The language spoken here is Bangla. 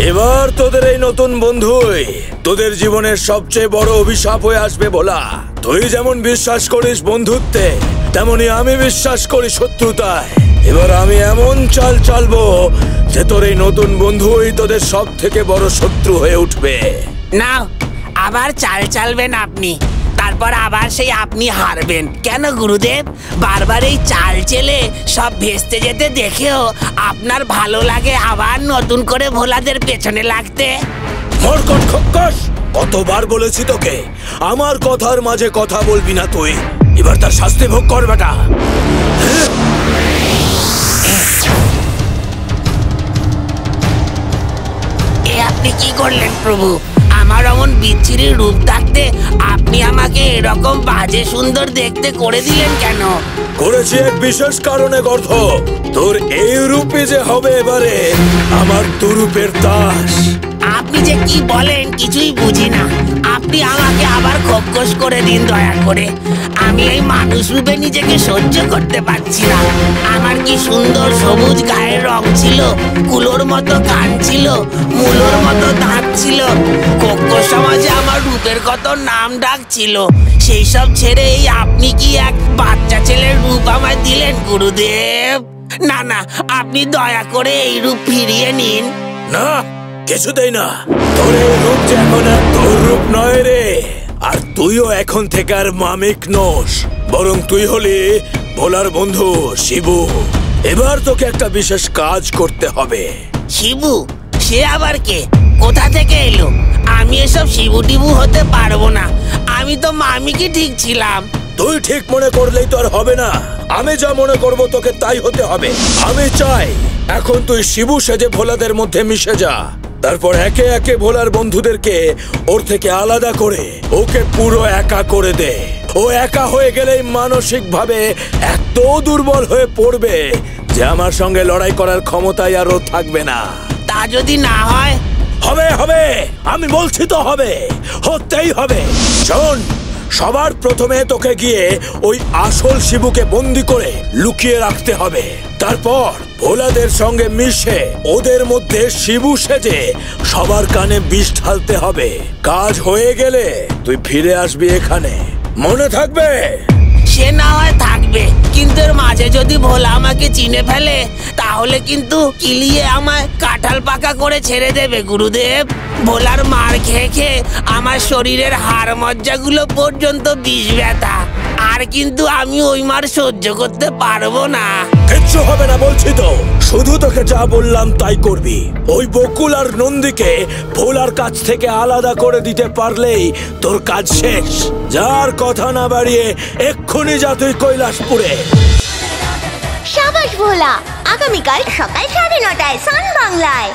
এবার তোদের এই নতুন বন্ধুই তোদের জীবনের সবচেয়ে বড় অভিশাপ হয়ে আসবে ভোলা। তুই যেমন বিশ্বাস করিস বন্ধুত্বে, তেমনি আমি বিশ্বাস করি শত্রুতায়। এবার আমি এমন চাল চালবো যে তোর এই নতুন বন্ধুই তোদের সব থেকে বড় শত্রু হয়ে উঠবে। না, আবার চাল চালবেন আপনি, তারপর আবার সেই আপনি হারবেন কেন গুরুদেব? বারবার এই চাল চেলে সব ভেস্তে যেতে দেখেও আপনার ভালো লাগে আবার নতুন করে ভোলাদের পেছনে লাগতে? মরকট খক্কস, কতবার বলেছি তোকে আমার কথার মাঝে কথা বলবি না তুই। এবার তার শাস্তি ভোগ কর বেটা। এ আপনি কি করলেন প্রভু? আমার অমন বিচ্ছিরি রূপ থাকতে আপনি আমাকে এরকম বাজে সুন্দর দেখতে করে দিলেন কেন? করেছি এক বিশেষ কারণে গর্ধ। তোর এই রূপে যে হবে এবারে আমার দুরূপের দাস। আপনি যে কি বলেন কিছুই বুঝি না। আপনি আমাকে আবার খোকস করে দিন দয়া করে। আমি এই মানুষ রূপে নিজেকে সহ্য করতে পারছি না। আমার কি সুন্দর সবুজ গায়ের রং ছিল, কুলোর মতো কান ছিল, মূলোর মতো দাঁত ছিল। খোকস সমাজে আমার রূপের কত নাম ডাক ছিল। সেই সব ছেড়ে এই আপনি কি এক বাচ্চা ছেলের রূপ আমায় দিলেন গুরুদেব? না না, আপনি দয়া করে এই রূপ ফিরিয়ে নিন। না, কিছুতেই না। তোর এই রূপ যে এখন আর তোর রূপ নয় রে। আর তুইও এখন থেকে আর মামিক নোস, বরং তুই হলি ভোলার বন্ধু শিবু। এবার তোকে একটা বিশেষ কাজ করতে হবে। শিবু? সে আবার কে? কোথা থেকে এলো? আমি এসব শিবু টিবু হতে পারবো না। আমি তো মামিকে ঠিক ছিলাম। তুই ঠিক মনে করলেই তো আর হবে না। আমি যা মনে করব তোকে তাই হতে হবে। আমি চাই এখন তুই শিবু সেজে ভোলাদের মধ্যে মিশে যা। তারপর একে একে ভোলার বন্ধুদেরকে ওর থেকে আলাদা করে ওকে পুরো একা করে দে। ও একা হয়ে গেলেই মানসিক ভাবে এত দুর্বল হয়ে পড়বে যে আমার সঙ্গে লড়াই করার ক্ষমতাই আর ওর থাকবে না। তা যদি না হয়? হবে হবে, আমি বলছি তো হবে, হতেই হবে। শোন, সবার প্রথমে তোকে গিয়ে ওই আসল শিবুকে বন্দি করে লুকিয়ে রাখতে হবে। তারপর ভোলাদের সঙ্গে মিশে ওদের মধ্যে শিবু সেজে সবার কানে বিষ ঢালতে হবে। কাজ হয়ে গেলে তুই ফিরে আসবি এখানে, মনে থাকবে? সে না হয় থাকবে, কিন্তু এর মাঝে যদি ভোলা আমাকে চিনে ফেলে তাহলে কিন্তু কিলিয়ে আমায় কাঁঠাল পাকা করে ছেড়ে দেবে গুরুদেব। ভোলার মার খেয়ে খেয়ে আমার শরীরের হাড় মজ্জাগুলো পর্যন্ত বিষ ব্যথা। আর কিন্তু আমি ওই মার সহ্য করতে পারবো না। কিচ্ছু হবে না বলছি তো। শুধু তোকে যা বললাম তাই করবি। ওই বকুল আর নন্দীকে ভোলার কাছ থেকে আলাদা করে দিতে পারলেই তোর কাজ শেষ। যার কথা না বাড়িয়ে এক্ষুনি যা তুই কৈলাসপুরে। সাবাস ভোলা, আগামীকাল সকাল 9:30টায় সান বাংলায়।